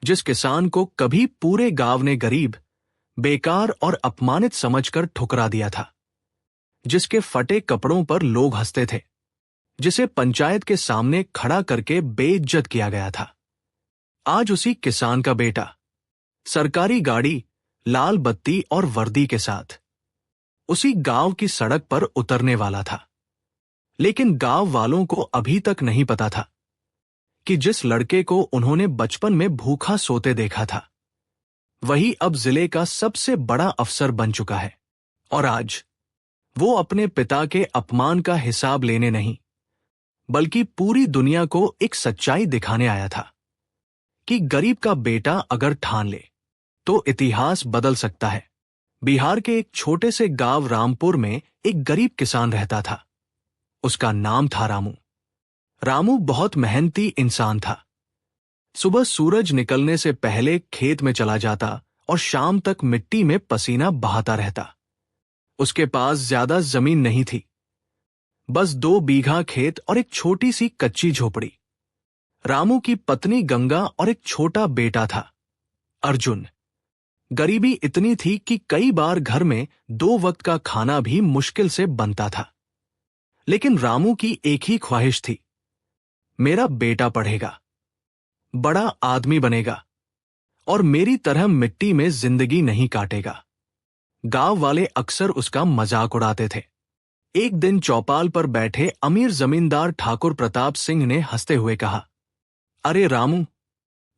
जिस किसान को कभी पूरे गांव ने गरीब, बेकार और अपमानित समझकर ठुकरा दिया था, जिसके फटे कपड़ों पर लोग हंसते थे, जिसे पंचायत के सामने खड़ा करके बेइज्जत किया गया था। आज उसी किसान का बेटा सरकारी गाड़ी, लाल बत्ती और वर्दी के साथ उसी गांव की सड़क पर उतरने वाला था। लेकिन गांव वालों को अभी तक नहीं पता था कि जिस लड़के को उन्होंने बचपन में भूखा सोते देखा था, वही अब जिले का सबसे बड़ा अफसर बन चुका है। और आज वो अपने पिता के अपमान का हिसाब लेने नहीं, बल्कि पूरी दुनिया को एक सच्चाई दिखाने आया था कि गरीब का बेटा अगर ठान ले तो इतिहास बदल सकता है। बिहार के एक छोटे से गांव रामपुर में एक गरीब किसान रहता था। उसका नाम था रामू। रामू बहुत मेहनती इंसान था। सुबह सूरज निकलने से पहले खेत में चला जाता और शाम तक मिट्टी में पसीना बहाता रहता। उसके पास ज्यादा जमीन नहीं थी, बस 2 बीघा खेत और एक छोटी सी कच्ची झोपड़ी। रामू की पत्नी गंगा और एक छोटा बेटा था, अर्जुन। गरीबी इतनी थी कि कई बार घर में 2 वक्त का खाना भी मुश्किल से बनता था। लेकिन रामू की एक ही ख्वाहिश थी, मेरा बेटा पढ़ेगा, बड़ा आदमी बनेगा और मेरी तरह मिट्टी में जिंदगी नहीं काटेगा। गांव वाले अक्सर उसका मजाक उड़ाते थे। एक दिन चौपाल पर बैठे अमीर जमींदार ठाकुर प्रताप सिंह ने हंसते हुए कहा, अरे रामू,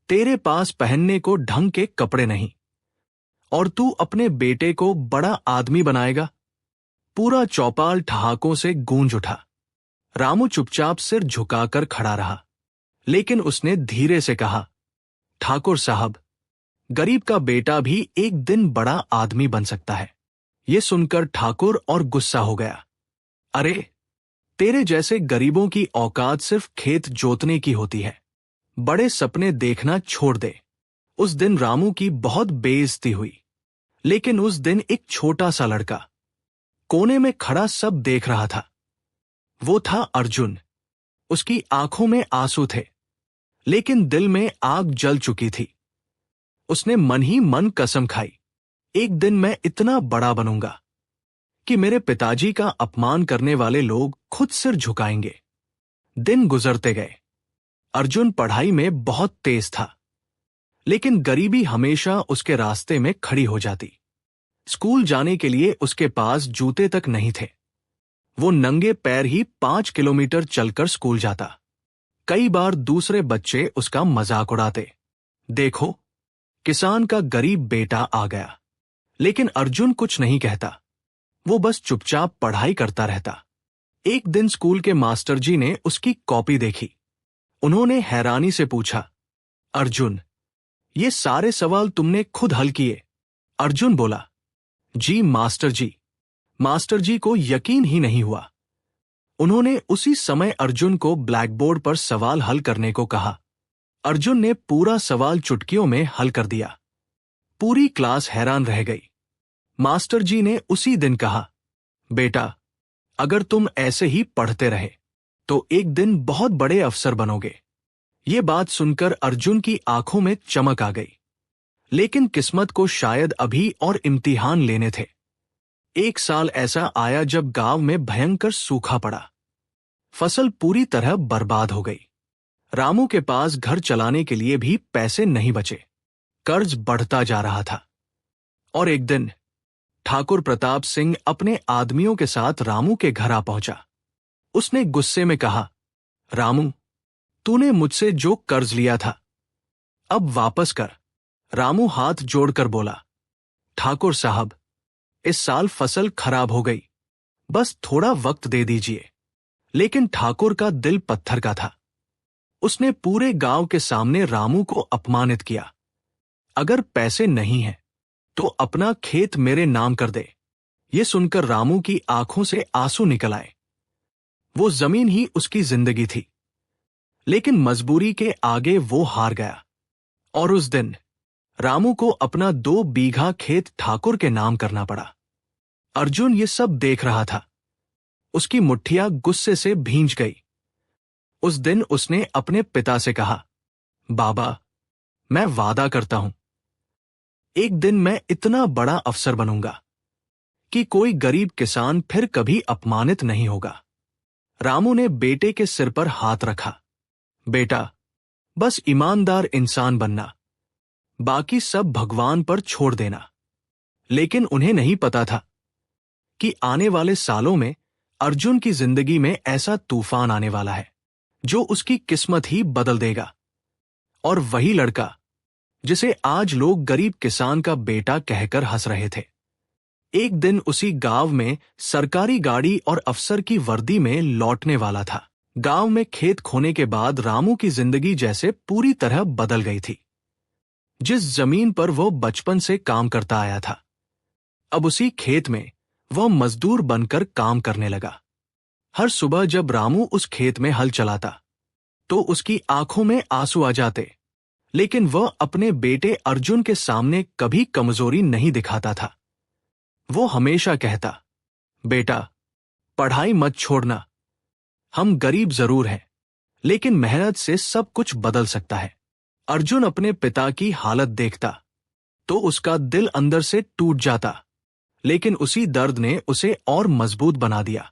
तेरे पास पहनने को ढंग के कपड़े नहीं और तू अपने बेटे को बड़ा आदमी बनाएगा। पूरा चौपाल ठहाकों से गूंज उठा। रामू चुपचाप सिर झुकाकर खड़ा रहा, लेकिन उसने धीरे से कहा, ठाकुर साहब, गरीब का बेटा भी एक दिन बड़ा आदमी बन सकता है। ये सुनकर ठाकुर और गुस्सा हो गया। अरे, तेरे जैसे गरीबों की औकात सिर्फ खेत जोतने की होती है, बड़े सपने देखना छोड़ दे। उस दिन रामू की बहुत बेइज्जती हुई। लेकिन उस दिन एक छोटा सा लड़का कोने में खड़ा सब देख रहा था। वो था अर्जुन। उसकी आंखों में आंसू थे, लेकिन दिल में आग जल चुकी थी। उसने मन ही मन कसम खाई, एक दिन मैं इतना बड़ा बनूंगा कि मेरे पिताजी का अपमान करने वाले लोग खुद सिर झुकाएंगे। दिन गुजरते गए। अर्जुन पढ़ाई में बहुत तेज था, लेकिन गरीबी हमेशा उसके रास्ते में खड़ी हो जाती। स्कूल जाने के लिए उसके पास जूते तक नहीं थे। वो नंगे पैर ही 5 किलोमीटर चलकर स्कूल जाता। कई बार दूसरे बच्चे उसका मजाक उड़ाते, देखो, किसान का गरीब बेटा आ गया। लेकिन अर्जुन कुछ नहीं कहता। वो बस चुपचाप पढ़ाई करता रहता। एक दिन स्कूल के मास्टर जी ने उसकी कॉपी देखी। उन्होंने हैरानी से पूछा, अर्जुन, ये सारे सवाल तुमने खुद हल किए? अर्जुन बोला, जी मास्टर जी। मास्टर जी को यकीन ही नहीं हुआ। उन्होंने उसी समय अर्जुन को ब्लैक बोर्ड पर सवाल हल करने को कहा। अर्जुन ने पूरा सवाल चुटकियों में हल कर दिया। पूरी क्लास हैरान रह गई। मास्टर जी ने उसी दिन कहा, बेटा, अगर तुम ऐसे ही पढ़ते रहे तो एक दिन बहुत बड़े अफसर बनोगे। ये बात सुनकर अर्जुन की आंखों में चमक आ गई। लेकिन किस्मत को शायद अभी और इम्तिहान लेने थे। एक साल ऐसा आया जब गांव में भयंकर सूखा पड़ा। फसल पूरी तरह बर्बाद हो गई। रामू के पास घर चलाने के लिए भी पैसे नहीं बचे। कर्ज बढ़ता जा रहा था। और एक दिन ठाकुर प्रताप सिंह अपने आदमियों के साथ रामू के घर आ पहुंचा। उसने गुस्से में कहा, रामू, तूने मुझसे जो कर्ज लिया था अब वापस कर। रामू हाथ जोड़कर बोला, ठाकुर साहब, इस साल फसल खराब हो गई, बस थोड़ा वक्त दे दीजिए। लेकिन ठाकुर का दिल पत्थर का था। उसने पूरे गांव के सामने रामू को अपमानित किया। अगर पैसे नहीं हैं तो अपना खेत मेरे नाम कर दे। ये सुनकर रामू की आंखों से आंसू निकल आए। वो जमीन ही उसकी जिंदगी थी। लेकिन मजबूरी के आगे वो हार गया। और उस दिन रामू को अपना 2 बीघा खेत ठाकुर के नाम करना पड़ा। अर्जुन ये सब देख रहा था। उसकी मुट्ठियां गुस्से से भींच गई। उस दिन उसने अपने पिता से कहा, बाबा, मैं वादा करता हूं, एक दिन मैं इतना बड़ा अफसर बनूंगा कि कोई गरीब किसान फिर कभी अपमानित नहीं होगा। रामू ने बेटे के सिर पर हाथ रखा। बेटा, बस ईमानदार इंसान बनना, बाकी सब भगवान पर छोड़ देना। लेकिन उन्हें नहीं पता था कि आने वाले सालों में अर्जुन की जिंदगी में ऐसा तूफान आने वाला है जो उसकी किस्मत ही बदल देगा। और वही लड़का जिसे आज लोग गरीब किसान का बेटा कहकर हंस रहे थे, एक दिन उसी गांव में सरकारी गाड़ी और अफसर की वर्दी में लौटने वाला था। गांव में खेत खोने के बाद रामू की जिंदगी जैसे पूरी तरह बदल गई थी। जिस जमीन पर वो बचपन से काम करता आया था, अब उसी खेत में वह मजदूर बनकर काम करने लगा। हर सुबह जब रामू उस खेत में हल चलाता तो उसकी आंखों में आंसू आ जाते, लेकिन वह अपने बेटे अर्जुन के सामने कभी कमजोरी नहीं दिखाता था। वो हमेशा कहता, बेटा, पढ़ाई मत छोड़ना। हम गरीब जरूर हैं, लेकिन मेहनत से सब कुछ बदल सकता है। अर्जुन अपने पिता की हालत देखता तो उसका दिल अंदर से टूट जाता, लेकिन उसी दर्द ने उसे और मजबूत बना दिया।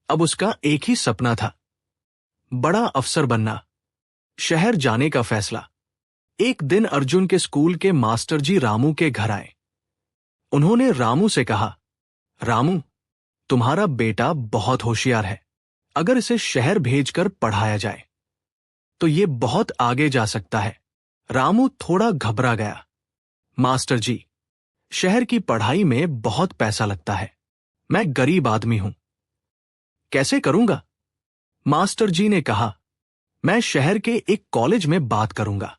अब उसका एक ही सपना था, बड़ा अफसर बनना, शहर जाने का फैसला। एक दिन अर्जुन के स्कूल के मास्टर जी रामू के घर आए। उन्होंने रामू से कहा, रामू, तुम्हारा बेटा बहुत होशियार है। अगर इसे शहर भेजकर पढ़ाया जाए तो ये बहुत आगे जा सकता है। रामू थोड़ा घबरा गया। मास्टर जी, शहर की पढ़ाई में बहुत पैसा लगता है। मैं गरीब आदमी हूं, कैसे करूंगा? मास्टर जी ने कहा, मैं शहर के एक कॉलेज में बात करूंगा।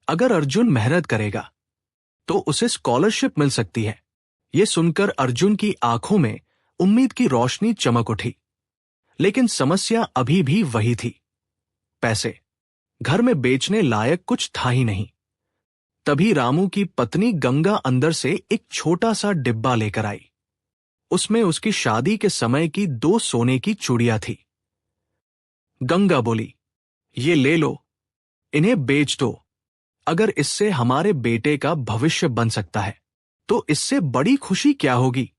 अगर अर्जुन मेहनत करेगा तो उसे स्कॉलरशिप मिल सकती है। यह सुनकर अर्जुन की आंखों में उम्मीद की रोशनी चमक उठी। लेकिन समस्या अभी भी वही थी, पैसे। घर में बेचने लायक कुछ था ही नहीं। तभी रामू की पत्नी गंगा अंदर से एक छोटा सा डिब्बा लेकर आई। उसमें उसकी शादी के समय की 2 सोने की चूड़ियां थी। गंगा बोली, ये ले लो, इन्हें बेच दो। अगर इससे हमारे बेटे का भविष्य बन सकता है तो इससे बड़ी खुशी क्या होगी?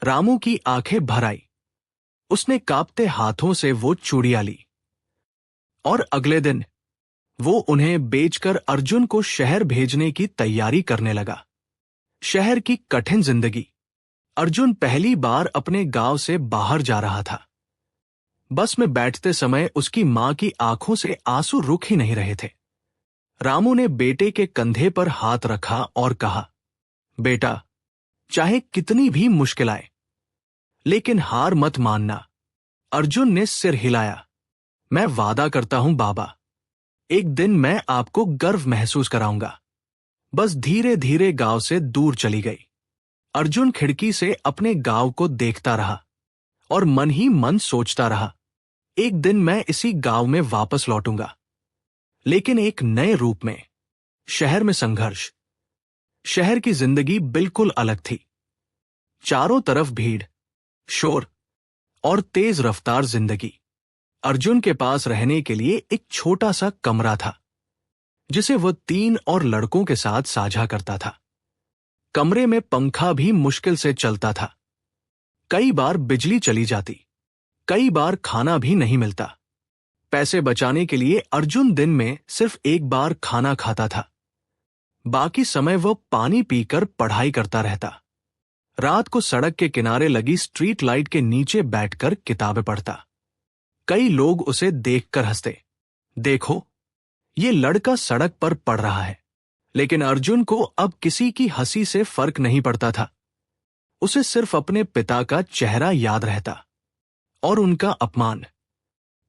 रामू की आंखें भर आई। उसने कांपते हाथों से वो चूड़ियां ली और अगले दिन वो उन्हें बेचकर अर्जुन को शहर भेजने की तैयारी करने लगा। शहर की कठिन जिंदगी। अर्जुन पहली बार अपने गांव से बाहर जा रहा था। बस में बैठते समय उसकी मां की आंखों से आंसू रुक ही नहीं रहे थे। रामू ने बेटे के कंधे पर हाथ रखा और कहा, बेटा, चाहे कितनी भी मुश्किल आए, लेकिन हार मत मानना। अर्जुन ने सिर हिलाया। मैं वादा करता हूं बाबा, एक दिन मैं आपको गर्व महसूस कराऊंगा। बस धीरे धीरे गांव से दूर चली गई। अर्जुन खिड़की से अपने गांव को देखता रहा और मन ही मन सोचता रहा, एक दिन मैं इसी गांव में वापस लौटूंगा, लेकिन एक नए रूप में। शहर में संघर्ष। शहर की जिंदगी बिल्कुल अलग थी। चारों तरफ भीड़, शोर और तेज रफ्तार जिंदगी। अर्जुन के पास रहने के लिए एक छोटा सा कमरा था जिसे वह 3 और लड़कों के साथ साझा करता था। कमरे में पंखा भी मुश्किल से चलता था। कई बार बिजली चली जाती, कई बार खाना भी नहीं मिलता। पैसे बचाने के लिए अर्जुन दिन में सिर्फ एक बार खाना खाता था। बाकी समय वह पानी पीकर पढ़ाई करता रहता। रात को सड़क के किनारे लगी स्ट्रीट लाइट के नीचे बैठकर किताबें पढ़ता। कई लोग उसे देखकर हंसते, देखो, ये लड़का सड़क पर पढ़ रहा है। लेकिन अर्जुन को अब किसी की हंसी से फर्क नहीं पड़ता था। उसे सिर्फ अपने पिता का चेहरा याद रहता और उनका अपमान।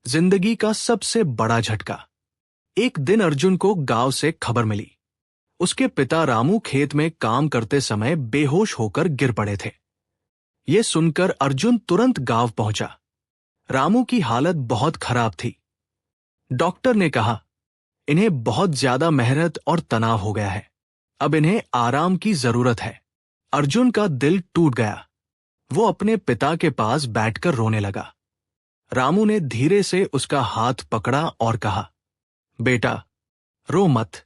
जिंदगी का सबसे बड़ा झटका। एक दिन अर्जुन को गांव से खबर मिली, उसके पिता रामू खेत में काम करते समय बेहोश होकर गिर पड़े थे। यह सुनकर अर्जुन तुरंत गांव पहुंचा। रामू की हालत बहुत खराब थी। डॉक्टर ने कहा, इन्हें बहुत ज्यादा मेहनत और तनाव हो गया है, अब इन्हें आराम की जरूरत है। अर्जुन का दिल टूट गया। वो अपने पिता के पास बैठकर रोने लगा। रामू ने धीरे से उसका हाथ पकड़ा और कहा, बेटा, रो मत,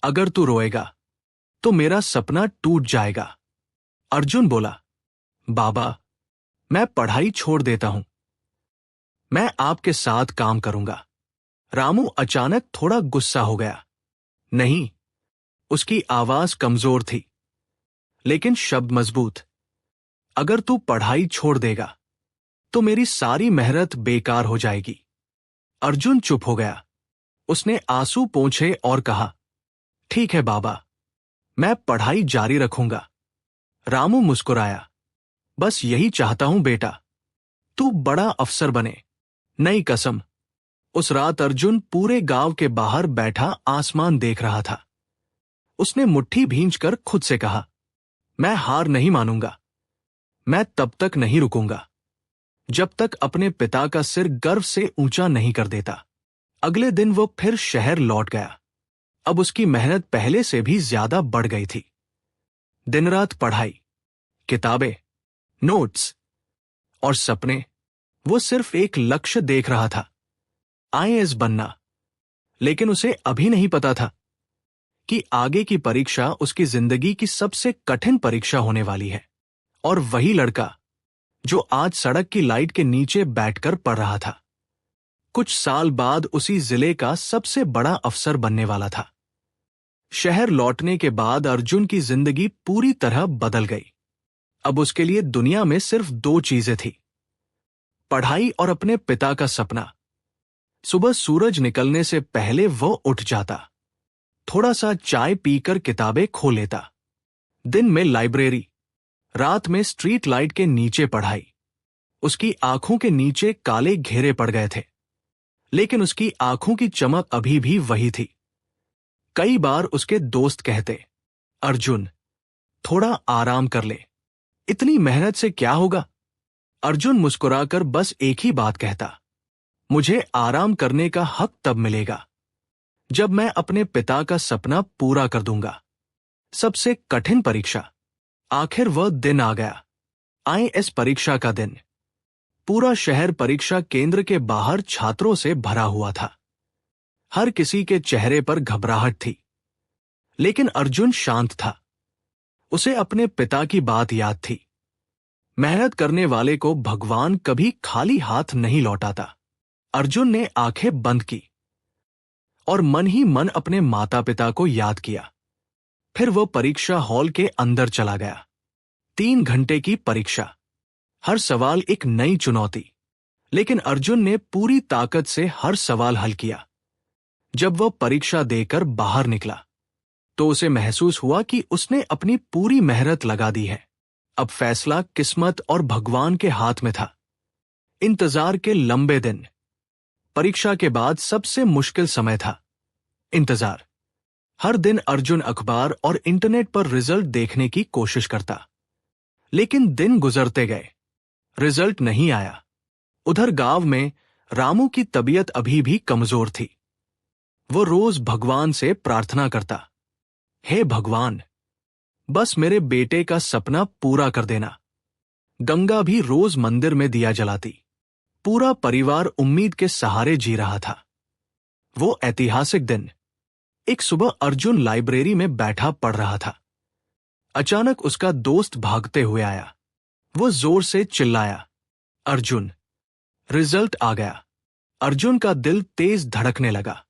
अगर तू रोएगा तो मेरा सपना टूट जाएगा। अर्जुन बोला, बाबा, मैं पढ़ाई छोड़ देता हूं। मैं आपके साथ काम करूंगा। रामू अचानक थोड़ा गुस्सा हो गया। नहीं, उसकी आवाज कमजोर थी, लेकिन शब्द मजबूत। अगर तू पढ़ाई छोड़ देगा तो मेरी सारी मेहनत बेकार हो जाएगी। अर्जुन चुप हो गया। उसने आंसू पोंछे और कहा, ठीक है बाबा, मैं पढ़ाई जारी रखूंगा। रामू मुस्कुराया, बस यही चाहता हूं बेटा, तू बड़ा अफसर बने। नई कसम। उस रात अर्जुन पूरे गांव के बाहर बैठा आसमान देख रहा था। उसने मुट्ठी भींचकर खुद से कहा, मैं हार नहीं मानूंगा। मैं तब तक नहीं रुकूंगा जब तक अपने पिता का सिर गर्व से ऊंचा नहीं कर देता। अगले दिन वो फिर शहर लौट गया। अब उसकी मेहनत पहले से भी ज्यादा बढ़ गई थी। दिन रात पढ़ाई, किताबें, नोट्स और सपने। वो सिर्फ एक लक्ष्य देख रहा था, आईएएस बनना। लेकिन उसे अभी नहीं पता था कि आगे की परीक्षा उसकी जिंदगी की सबसे कठिन परीक्षा होने वाली है। और वही लड़का जो आज सड़क की लाइट के नीचे बैठकर पढ़ रहा था, कुछ साल बाद उसी जिले का सबसे बड़ा अफसर बनने वाला था। शहर लौटने के बाद अर्जुन की जिंदगी पूरी तरह बदल गई। अब उसके लिए दुनिया में सिर्फ दो चीजें थी, पढ़ाई और अपने पिता का सपना। सुबह सूरज निकलने से पहले वो उठ जाता, थोड़ा सा चाय पीकर किताबें खो लेता। दिन में लाइब्रेरी, रात में स्ट्रीट लाइट के नीचे पढ़ाई। उसकी आंखों के नीचे काले घेरे पड़ गए थे, लेकिन उसकी आंखों की चमक अभी भी वही थी। कई बार उसके दोस्त कहते, अर्जुन, थोड़ा आराम कर ले, इतनी मेहनत से क्या होगा। अर्जुन मुस्कुराकर बस एक ही बात कहता, मुझे आराम करने का हक तब मिलेगा जब मैं अपने पिता का सपना पूरा कर दूंगा। सबसे कठिन परीक्षा। आखिर वह दिन आ गया, आईएएस परीक्षा का दिन। पूरा शहर परीक्षा केंद्र के बाहर छात्रों से भरा हुआ था। हर किसी के चेहरे पर घबराहट थी, लेकिन अर्जुन शांत था। उसे अपने पिता की बात याद थी, मेहनत करने वाले को भगवान कभी खाली हाथ नहीं लौटाता। अर्जुन ने आंखें बंद की और मन ही मन अपने माता पिता को याद किया। फिर वह परीक्षा हॉल के अंदर चला गया। 3 घंटे की परीक्षा, हर सवाल एक नई चुनौती। लेकिन अर्जुन ने पूरी ताकत से हर सवाल हल किया। जब वह परीक्षा देकर बाहर निकला तो उसे महसूस हुआ कि उसने अपनी पूरी मेहनत लगा दी है। अब फैसला किस्मत और भगवान के हाथ में था। इंतजार के लंबे दिन। परीक्षा के बाद सबसे मुश्किल समय था इंतजार। हर दिन अर्जुन अखबार और इंटरनेट पर रिजल्ट देखने की कोशिश करता, लेकिन दिन गुजरते गए, रिजल्ट नहीं आया। उधर गांव में रामू की तबीयत अभी भी कमजोर थी। वो रोज भगवान से प्रार्थना करता, हे भगवान, बस मेरे बेटे का सपना पूरा कर देना। गंगा भी रोज मंदिर में दिया जलाती। पूरा परिवार उम्मीद के सहारे जी रहा था। वो ऐतिहासिक दिन। एक सुबह अर्जुन लाइब्रेरी में बैठा पढ़ रहा था। अचानक उसका दोस्त भागते हुए आया। वो जोर से चिल्लाया, अर्जुन, रिजल्ट आ गया। अर्जुन का दिल तेज धड़कने लगा।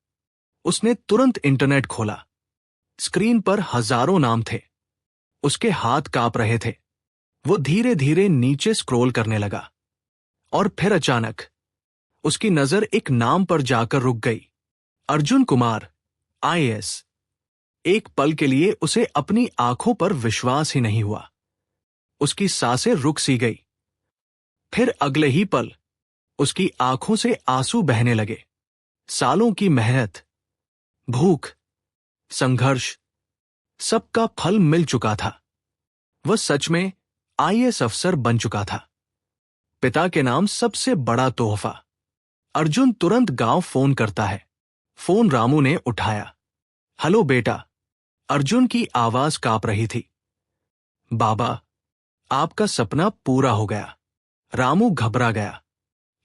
उसने तुरंत इंटरनेट खोला। स्क्रीन पर हजारों नाम थे। उसके हाथ कांप रहे थे। वो धीरे धीरे नीचे स्क्रॉल करने लगा और फिर अचानक उसकी नजर एक नाम पर जाकर रुक गई, अर्जुन कुमार, आईएएस। एक पल के लिए उसे अपनी आंखों पर विश्वास ही नहीं हुआ। उसकी सांसें रुक सी गई। फिर अगले ही पल उसकी आंखों से आंसू बहने लगे। सालों की मेहनत, भूख, संघर्ष, सबका फल मिल चुका था। वह सच में आईएएस अफसर बन चुका था। पिता के नाम सबसे बड़ा तोहफा। अर्जुन तुरंत गांव फोन करता है। फोन रामू ने उठाया। हेलो बेटा। अर्जुन की आवाज कांप रही थी। बाबा, आपका सपना पूरा हो गया। रामू घबरा गया।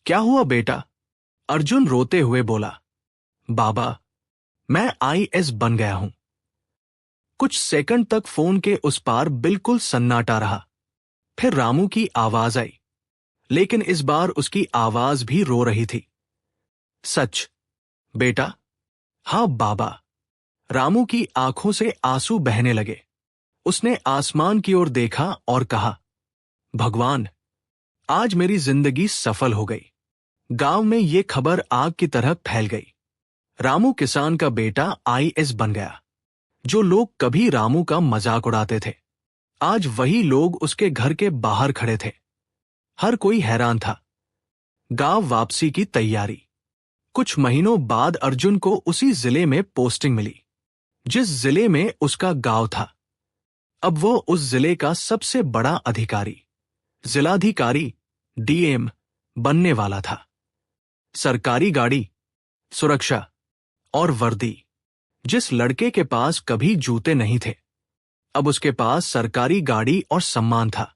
क्या हुआ बेटा? अर्जुन रोते हुए बोला, बाबा, मैं आईएएस बन गया हूं। कुछ सेकंड तक फोन के उस पार बिल्कुल सन्नाटा रहा। फिर रामू की आवाज आई, लेकिन इस बार उसकी आवाज भी रो रही थी। सच बेटा? हाँ बाबा। रामू की आंखों से आंसू बहने लगे। उसने आसमान की ओर देखा और कहा, भगवान, आज मेरी जिंदगी सफल हो गई। गांव में ये खबर आग की तरह फैल गई। रामू किसान का बेटा आईएएस बन गया। जो लोग कभी रामू का मजाक उड़ाते थे, आज वही लोग उसके घर के बाहर खड़े थे। हर कोई हैरान था। गांव वापसी की तैयारी। कुछ महीनों बाद अर्जुन को उसी जिले में पोस्टिंग मिली जिस जिले में उसका गांव था। अब वो उस जिले का सबसे बड़ा अधिकारी, जिलाधिकारी, डीएम बनने वाला था। सरकारी गाड़ी, सुरक्षा और वर्दी। जिस लड़के के पास कभी जूते नहीं थे, अब उसके पास सरकारी गाड़ी और सम्मान था।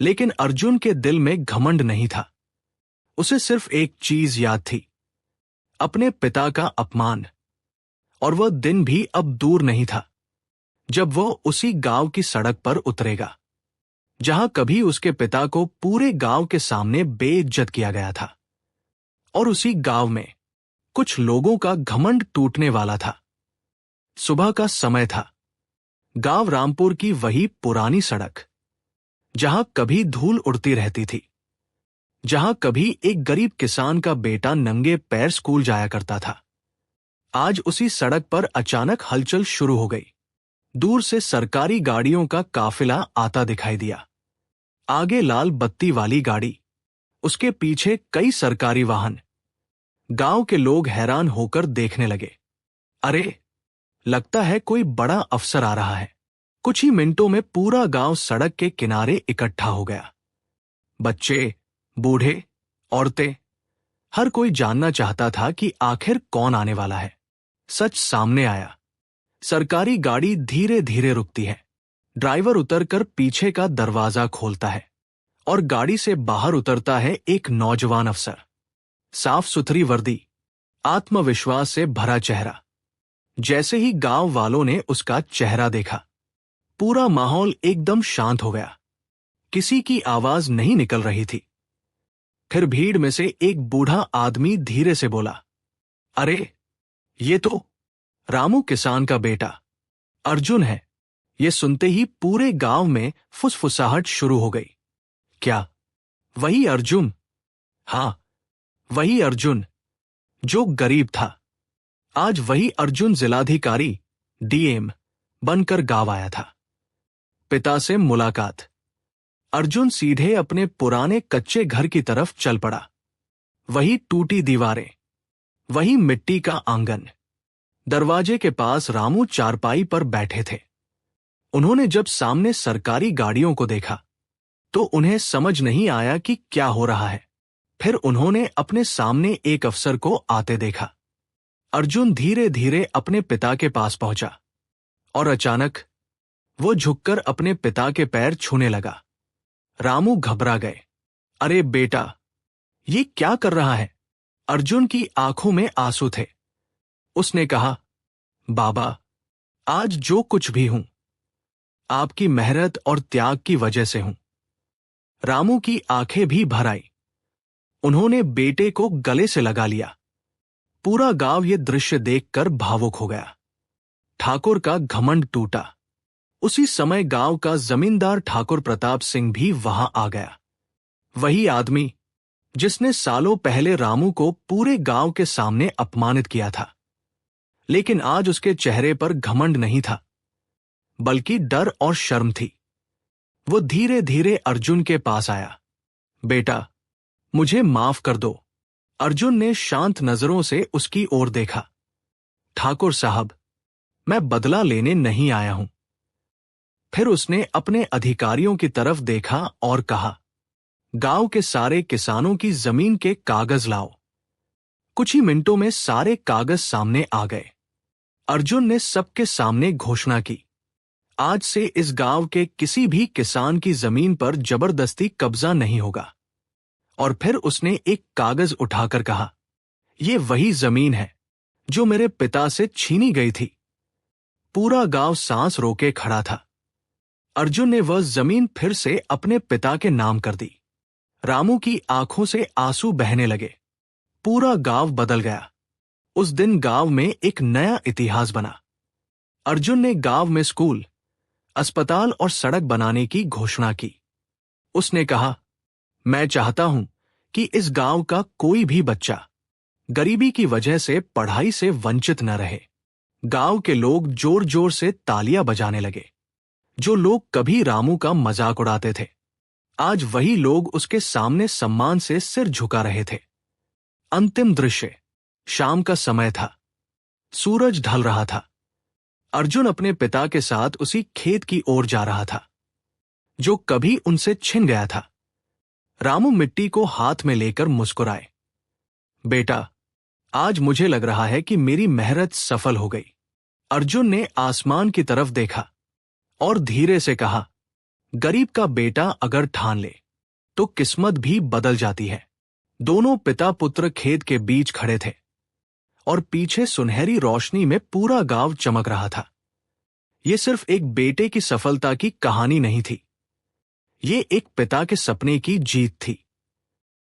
लेकिन अर्जुन के दिल में घमंड नहीं था। उसे सिर्फ एक चीज याद थी, अपने पिता का अपमान। और वह दिन भी अब दूर नहीं था जब वो उसी गांव की सड़क पर उतरेगा जहां कभी उसके पिता को पूरे गांव के सामने बेइज्जत किया गया था। और उसी गांव में कुछ लोगों का घमंड टूटने वाला था। सुबह का समय था। गांव रामपुर की वही पुरानी सड़क, जहां कभी धूल उड़ती रहती थी, जहां कभी एक गरीब किसान का बेटा नंगे पैर स्कूल जाया करता था। आज उसी सड़क पर अचानक हलचल शुरू हो गई। दूर से सरकारी गाड़ियों का काफिला आता दिखाई दिया। आगे लाल बत्ती वाली गाड़ी, उसके पीछे कई सरकारी वाहन। गांव के लोग हैरान होकर देखने लगे। अरे, लगता है कोई बड़ा अफसर आ रहा है। कुछ ही मिनटों में पूरा गांव सड़क के किनारे इकट्ठा हो गया। बच्चे, बूढ़े, औरतें, हर कोई जानना चाहता था कि आखिर कौन आने वाला है। सच सामने आया। सरकारी गाड़ी धीरे धीरे रुकती है। ड्राइवर उतरकर पीछे का दरवाजा खोलता है और गाड़ी से बाहर उतरता है एक नौजवान अफसर। साफ सुथरी वर्दी, आत्मविश्वास से भरा चेहरा। जैसे ही गांव वालों ने उसका चेहरा देखा, पूरा माहौल एकदम शांत हो गया। किसी की आवाज नहीं निकल रही थी। फिर भीड़ में से एक बूढ़ा आदमी धीरे से बोला, अरे, ये तो रामू किसान का बेटा अर्जुन है। ये सुनते ही पूरे गांव में फुसफुसाहट शुरू हो गई। क्या वही अर्जुन? हाँ, वही अर्जुन जो गरीब था। आज वही अर्जुन जिलाधिकारी, डीएम बनकर गांव आया था। पिता से मुलाकात। अर्जुन सीधे अपने पुराने कच्चे घर की तरफ चल पड़ा। वही टूटी दीवारें, वही मिट्टी का आंगन। दरवाजे के पास रामू चारपाई पर बैठे थे। उन्होंने जब सामने सरकारी गाड़ियों को देखा तो उन्हें समझ नहीं आया कि क्या हो रहा है। फिर उन्होंने अपने सामने एक अफसर को आते देखा। अर्जुन धीरे धीरे अपने पिता के पास पहुंचा और अचानक वो झुककर अपने पिता के पैर छूने लगा। रामू घबरा गए। अरे बेटा, ये क्या कर रहा है? अर्जुन की आंखों में आंसू थे। उसने कहा, बाबा, आज जो कुछ भी हूं, आपकी मेहनत और त्याग की वजह से हूं। रामू की आंखें भी भर आई। उन्होंने बेटे को गले से लगा लिया। पूरा गांव ये दृश्य देखकर भावुक हो गया। ठाकुर का घमंड टूटा। उसी समय गांव का जमींदार ठाकुर प्रताप सिंह भी वहां आ गया। वही आदमी जिसने सालों पहले रामू को पूरे गांव के सामने अपमानित किया था। लेकिन आज उसके चेहरे पर घमंड नहीं था, बल्कि डर और शर्म थी। वो धीरे धीरे अर्जुन के पास आया। बेटा, मुझे माफ कर दो। अर्जुन ने शांत नजरों से उसकी ओर देखा। ठाकुर साहब, मैं बदला लेने नहीं आया हूं। फिर उसने अपने अधिकारियों की तरफ देखा और कहा, गांव के सारे किसानों की जमीन के कागज लाओ। कुछ ही मिनटों में सारे कागज सामने आ गए। अर्जुन ने सबके सामने घोषणा की, आज से इस गांव के किसी भी किसान की जमीन पर जबरदस्ती कब्जा नहीं होगा। और फिर उसने एक कागज उठाकर कहा, ये वही जमीन है जो मेरे पिता से छीनी गई थी। पूरा गांव सांस रोके खड़ा था। अर्जुन ने वह जमीन फिर से अपने पिता के नाम कर दी। रामू की आंखों से आंसू बहने लगे। पूरा गांव बदल गया। उस दिन गांव में एक नया इतिहास बना। अर्जुन ने गांव में स्कूल, अस्पताल और सड़क बनाने की घोषणा की। उसने कहा, मैं चाहता हूं कि इस गांव का कोई भी बच्चा गरीबी की वजह से पढ़ाई से वंचित न रहे। गांव के लोग जोर जोर से तालियां बजाने लगे। जो लोग कभी रामू का मजाक उड़ाते थे, आज वही लोग उसके सामने सम्मान से सिर झुका रहे थे। अंतिम दृश्य, शाम का समय था। सूरज ढल रहा था। अर्जुन अपने पिता के साथ उसी खेत की ओर जा रहा था जो कभी उनसे छिन गया था। रामू मिट्टी को हाथ में लेकर मुस्कुराए। बेटा, आज मुझे लग रहा है कि मेरी मेहनत सफल हो गई। अर्जुन ने आसमान की तरफ देखा और धीरे से कहा, गरीब का बेटा अगर ठान ले तो किस्मत भी बदल जाती है। दोनों पिता पुत्र खेत के बीच खड़े थे और पीछे सुनहरी रोशनी में पूरा गांव चमक रहा था। यह सिर्फ एक बेटे की सफलता की कहानी नहीं थी, ये एक पिता के सपने की जीत थी।